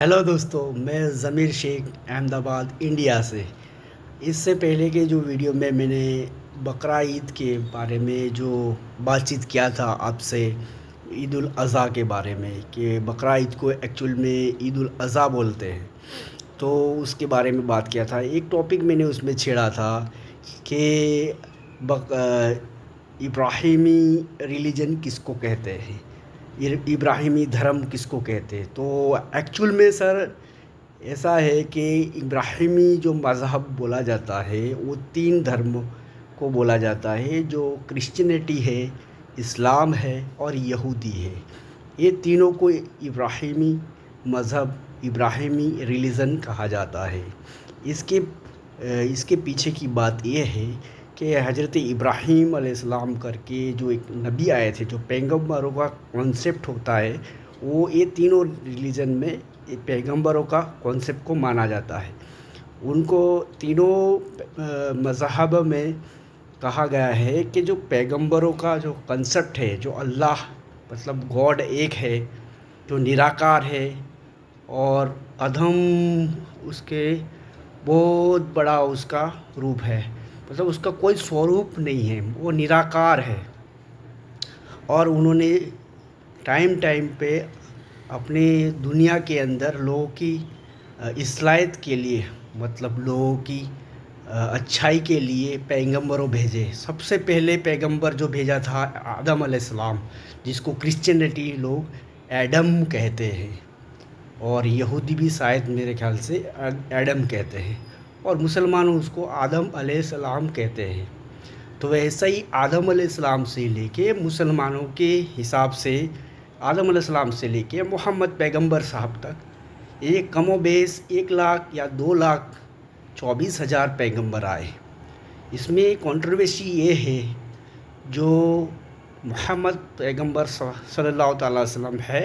Hello دوستو، میں ضمیر شیخ احمد آباد انڈیا سے۔ اس سے پہلے کے جو ویڈیو میں نے بقرہ عید کے بارے میں جو بات چیت کیا تھا آپ سے، عید الاضحیٰ کے بارے میں کہ بقرہ عید کو ایکچول میں عید الاضحیٰ بولتے ہیں، تو اس کے بارے میں بات کیا تھا۔ ایک ٹاپک میں نے اس میں چھیڑا تھا کہ ابراہیمی ریلیجن کس کو کہتے ہیں، ابراہیمی دھرم کس کو کہتے ہیں۔ تو ایکچول میں سر ایسا ہے کہ ابراہیمی جو مذہب بولا جاتا ہے وہ 3 دھرم کو بولا جاتا ہے، جو کرسچینٹی ہے، اسلام ہے اور یہودی ہے۔ یہ تینوں کو ابراہیمی مذہب، ابراہیمی ریلیجن کہا جاتا ہے۔ اس کے پیچھے کی بات یہ ہے کہ حضرت ابراہیم علیہ السلام کر کے جو ایک نبی آئے تھے، جو پیغمبروں کا کانسیپٹ ہوتا ہے، وہ یہ تینوں ریلیجن میں پیغمبروں کا کانسیپٹ کو مانا جاتا ہے۔ ان کو تینوں مذہب میں کہا گیا ہے کہ جو پیغمبروں کا جو کنسیپٹ ہے، جو اللہ مطلب گاڈ ایک ہے، جو نراکار ہے اور ادھم اس کے بہت بڑا اس کا روپ ہے، مطلب اس کا کوئی سوروپ نہیں ہے، وہ نراکار ہے۔ اور انہوں نے ٹائم پہ اپنے دنیا کے اندر لوگوں کی اصلاحات کے لیے، مطلب لوگوں کی اچھائی کے لیے پیغمبروں بھیجے۔ سب سے پہلے پیغمبر جو بھیجا تھا آدم علیہ السلام، جس کو کرسچینٹی لوگ ایڈم کہتے ہیں، اور یہودی بھی شاید میرے خیال سے ایڈم کہتے ہیں، اور مسلمان اس کو آدم علیہ السلام کہتے ہیں۔ تو ویسا ہی آدم علیہ السلام سے لے کے مسلمانوں کے حساب سے آدم علیہ السلام سے لے کے محمد پیغمبر صاحب تک ایک کم و بیش 1 لاکھ یا 2,24,000 پیغمبر آئے۔ اس میں کنٹروورسی یہ ہے، جو محمد پیغمبر صلی اللہ تعالیٰ علیہ وسلم ہے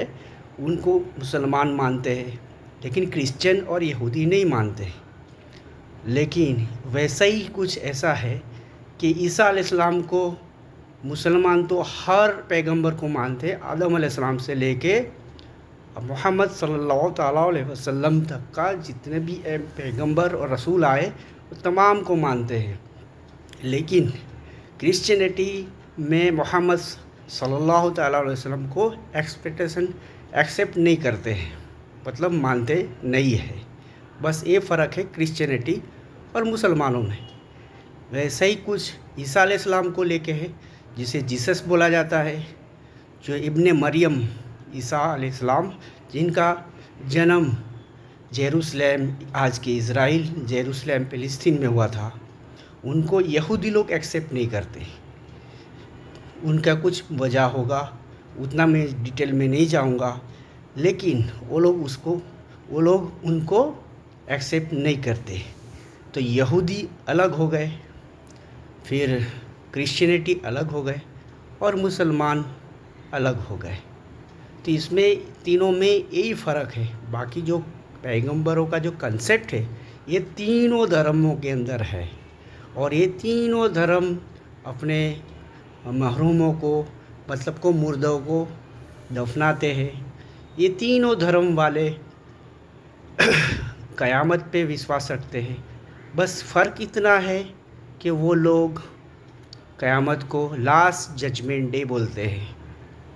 ان کو مسلمان مانتے ہیں، لیکن کرسچن اور یہودی نہیں مانتے۔ لیکن ویسا ہی کچھ ایسا ہے کہ عیسیٰ علیہ السلام کو مسلمان تو ہر پیغمبر کو مانتے ہیں، آدم علیہ السلام سے لے کے محمد صلی اللہ تعالیٰ علیہ وسلم تک کا جتنے بھی پیغمبر اور رسول آئے وہ تمام کو مانتے ہیں۔ لیکن کرسچینٹی میں محمد صلی اللہ تعالیٰ علیہ وسلم کو ایکسیپٹ نہیں کرتے ہیں، مطلب مانتے نہیں ہے۔ بس یہ فرق ہے کرسچینٹی اور مسلمانوں میں۔ ویسے ہی کچھ عیسیٰ علیہ السلام کو لے کے ہے، جسے جیسس بولا جاتا ہے، جو ابن مریم عیسیٰ علیہ السلام، جن کا جنم جیروسلم، آج کے اسرائیل، جیروسلم فلسطین میں ہوا تھا، ان کو یہودی لوگ ایکسیپٹ نہیں کرتے۔ ان کا کچھ وجہ ہوگا، اتنا میں ڈیٹیل میں نہیں جاؤں گا، لیکن وہ لوگ ان کو ایکسیپٹ نہیں کرتے۔ تو یہودی الگ ہو گئے، پھر کرسچینٹی الگ ہو گئے، اور مسلمان الگ ہو گئے۔ تو اس میں تینوں میں یہی فرق ہے۔ باقی جو پیغمبروں کا جو کنسیپٹ ہے، یہ تینوں دھرموں کے اندر ہے، اور یہ تینوں دھرم اپنے محروموں کو، مطلب کو مردوں کو دفناتے ہیں۔ یہ تینوں دھرم والے قیامت پہ وشواس رکھتے ہیں۔ بس فرق اتنا ہے کہ وہ لوگ قیامت کو لاسٹ ججمنٹ ڈے بولتے ہیں۔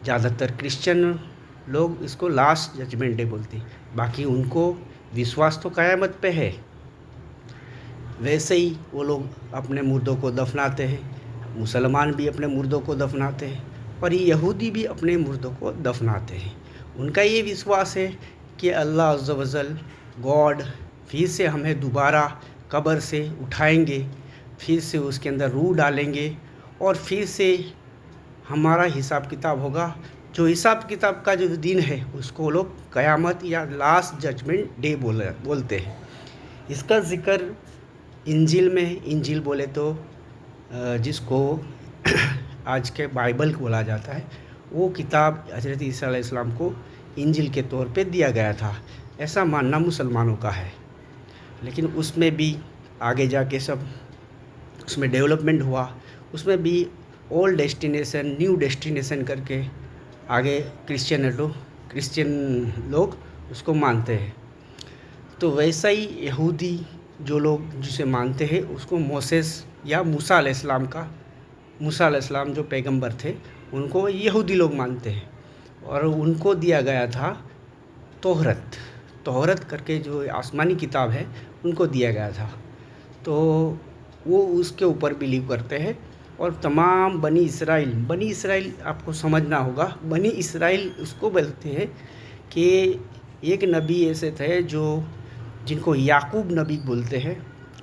زیادہ تر کرسچن لوگ اس کو لاسٹ ججمنٹ ڈے بولتے ہیں، باقی ان کو وشواس تو قیامت پہ ہے۔ ویسے ہی وہ لوگ اپنے مردوں کو دفناتے ہیں، مسلمان بھی اپنے مردوں کو دفناتے ہیں، اور یہودی بھی اپنے مردوں کو دفناتے ہیں۔ ان کا یہ وشواس ہے کہ اللہ عز و جل گاڈ پھر سے ہمیں دوبارہ قبر سے اٹھائیں گے، پھر سے اس کے اندر روح ڈالیں گے، اور پھر سے ہمارا حساب کتاب ہوگا۔ جو حساب کتاب کا جو دن ہے اس کو لوگ قیامت یا لاسٹ ججمنٹ ڈے بولتے ہیں۔ اس کا ذکر انجیل میں، انجیل بولے تو جس کو آج کے بائبل بولا جاتا ہے، وہ کتاب حضرت عیسیٰ علیہ السلام کو انجیل کے طور پہ دیا گیا تھا، ایسا ماننا مسلمانوں کا ہے۔ لیکن اس میں بھی آگے جا کے سب اس میں ڈیولپمنٹ ہوا، اس میں بھی اولڈ ڈیسٹینیشن، نیو ڈیسٹینیشن کر کے آگے کرسچین لوگ اس کو مانتے ہیں۔ تو ویسا ہی یہودی جو لوگ جسے مانتے ہیں اس کو موسیس یا موسیٰ علیہ السلام موسیٰ علیہ السلام جو پیغمبر تھے ان کو یہودی لوگ مانتے ہیں، اور ان کو دیا گیا تھا توحرت کر کے جو آسمانی کتاب ہے ان کو دیا گیا تھا، تو وہ اس کے اوپر بلیو کرتے ہیں۔ اور تمام بنی اسرائیل آپ کو سمجھنا ہوگا، بنی اسرائیل اس کو بولتے ہیں کہ ایک نبی ایسے تھے جن کو یعقوب نبی بولتے ہیں،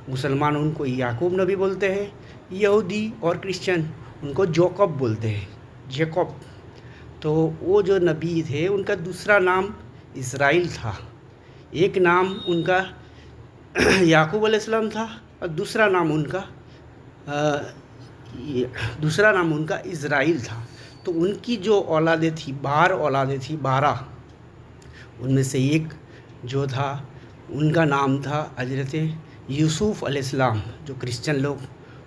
مسلمان ان کو یعقوب نبی بولتے ہیں، یہودی اور کرسچن ان کو جوکب بولتے ہیں، جیکب۔ تو وہ جو نبی تھے ان کا دوسرا نام اسرائیل تھا، ایک نام ان کا یعقوب علیہ السلام تھا اور دوسرا نام ان کا اسرائیل تھا۔ تو ان کی جو اولادیں تھیں، 12 اولادیں تھیں، 12، ان میں سے ایک جو تھا ان کا نام تھا حضرت یوسف علیہ السلام، جو کرسچن لوگ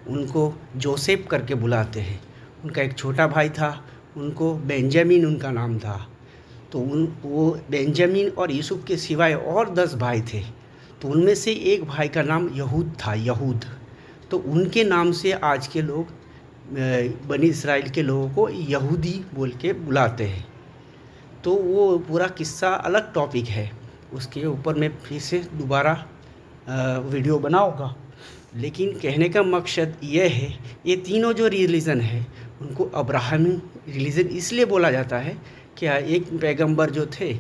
ان کو جوسیف کر کے بلاتے ہیں۔ ان کا ایک چھوٹا بھائی تھا، ان کو بنجامین ان کا نام تھا۔ تو وہ بنجامین اور یوسف کے سوائے اور 10 بھائی تھے، تو ان میں سے ایک بھائی کا نام یہود تھا، تو ان کے نام سے آج کے لوگ بنی اسرائیل کے لوگوں کو یہودی بول کے بلاتے ہیں۔ تو وہ پورا قصہ الگ ٹاپک ہے، اس کے اوپر میں پھر سے دوبارہ ویڈیو بناؤں گا، لیکن کہنے کا مقصد یہ ہے، یہ تینوں جو ریلیجن ہے ان کو ابراہیمی ریلیجن اس لیے بولا جاتا ہے کہ ایک پیغمبر جو تھے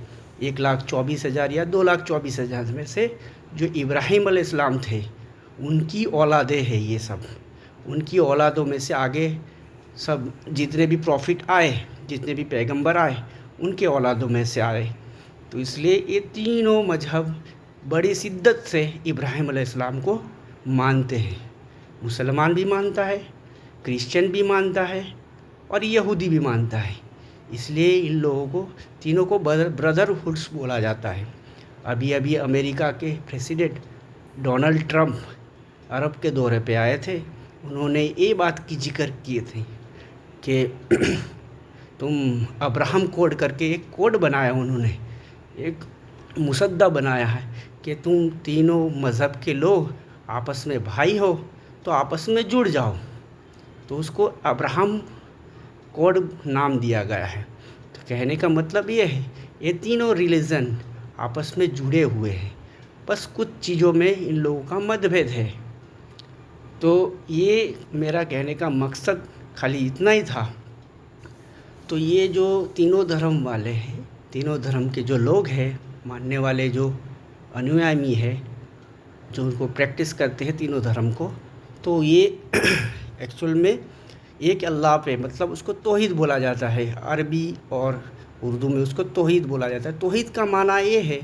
1,24,000 یا 2,24,000 میں سے جو ابراہیم علیہ السلام تھے ان کی اولادیں ہیں، یہ سب ان کی اولادوں میں سے آگے سب جتنے بھی پروفٹ آئے، جتنے بھی پیغمبر آئے ان کے اولادوں میں سے آئے۔ تو اس لیے یہ تینوں مذہب بڑی شدت سے ابراہیم علیہ السلام کو مانتے ہیں، مسلمان بھی مانتا ہے، کرسچن بھی مانتا ہے اور یہودی بھی مانتا ہے۔ اس لیے ان لوگوں کو تینوں کو بردر ہوڈس بولا جاتا ہے۔ ابھی امریکہ کے پریزیڈنٹ ڈونلڈ ٹرمپ عرب کے دورے پہ آئے تھے، انہوں نے یہ بات کی ذکر کی تھی کہ تم ابراہم کوڈ کر کے ایک کوڈ بنایا، انہوں نے ایک مسودہ بنایا ہے کہ تم تینوں مذہب کے لوگ آپس میں بھائی ہو تو آپس میں جڑ جاؤ، تو اس کو ابراہم کوڈ نام دیا گیا ہے۔ تو کہنے کا مطلب یہ ہے یہ تینوں ریلیجن آپس میں جڑے ہوئے ہیں، بس کچھ چیزوں میں ان لوگوں کا متبھید ہے۔ تو یہ میرا کہنے کا مقصد خالی اتنا ہی تھا۔ تو یہ جو تینوں دھرم والے ہیں، تینوں دھرم کے جو لوگ ہیں ماننے والے، جو انویامی ہے، جو ان کو پریکٹس کرتے ہیں تینوں دھرم کو، تو یہ ایکچول میں ایک اللہ پہ، مطلب اس کو توحید بولا جاتا ہے، عربی اور اردو میں اس کو توحید بولا جاتا ہے۔ توحید کا معنی یہ ہے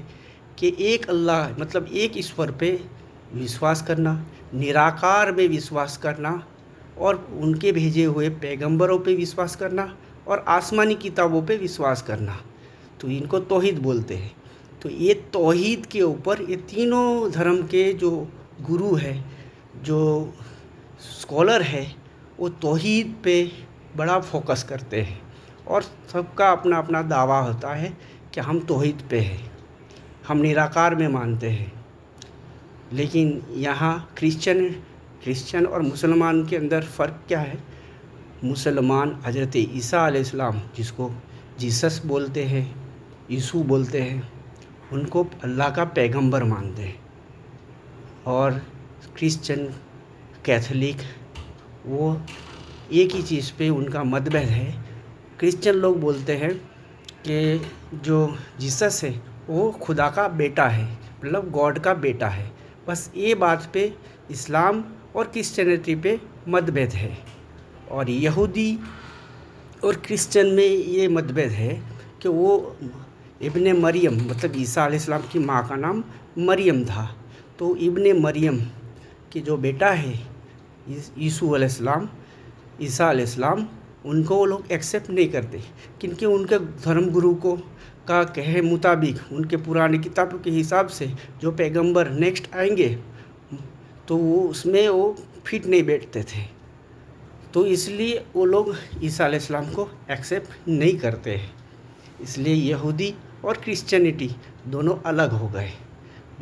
کہ ایک اللہ، مطلب ایک ایشور پہ وشواس کرنا، نراکار میں وشواس کرنا، اور ان کے بھیجے ہوئے پیغمبروں پہ وشواس کرنا اور آسمانی کتابوں پہ وشواس کرنا، تو ان کو توحید بولتے ہیں۔ تو یہ توحید کے اوپر یہ تینوں دھرم کے جو گرو ہے، جو اسکالر ہے، وہ توحید پہ بڑا فوکس کرتے ہیں، اور سب کا اپنا اپنا دعویٰ ہوتا ہے کہ ہم توحید پہ ہیں، ہم نراکار میں مانتے ہیں۔ لیکن یہاں کرسچن اور مسلمان کے اندر فرق کیا ہے؟ مسلمان حضرت عیسیٰ علیہ السلام، جس کو جیسس بولتے ہیں، یسوع بولتے ہیں، ان کو اللہ کا پیغمبر مانتے ہیں، اور کرسچن، کیتھولک، وہ ایک ہی چیز پہ ان کا متبھید ہے۔ کرسچن لوگ بولتے ہیں کہ جو جیسس ہے وہ خدا کا بیٹا ہے، مطلب گاڈ کا بیٹا ہے، بس یہ بات پہ اسلام اور کرسچینٹی پہ متبھید ہے۔ اور یہودی اور کرسچن میں یہ متبھید ہے کہ وہ ابن مریم، مطلب عیسیٰ علیہ السلام کی ماں کا نام مریم تھا، تو ابن مریم کے جو بیٹا ہے یسوع علیہ السلام، عیسیٰ علیہ السلام، ان کو وہ لوگ ایکسیپٹ نہیں کرتے، کیونکہ ان کے دھرم گرو کا کہے مطابق، ان کے پرانے کتابوں کے حساب سے جو پیغمبر نیکسٹ آئیں گے تو وہ اس میں وہ فٹ نہیں بیٹھتے تھے، تو اس لیے وہ لوگ عیسیٰ علیہ السلام کو ایکسیپٹ نہیں کرتے ہیں۔ اس لیے یہودی اور کرسچینٹی دونوں الگ ہو گئے۔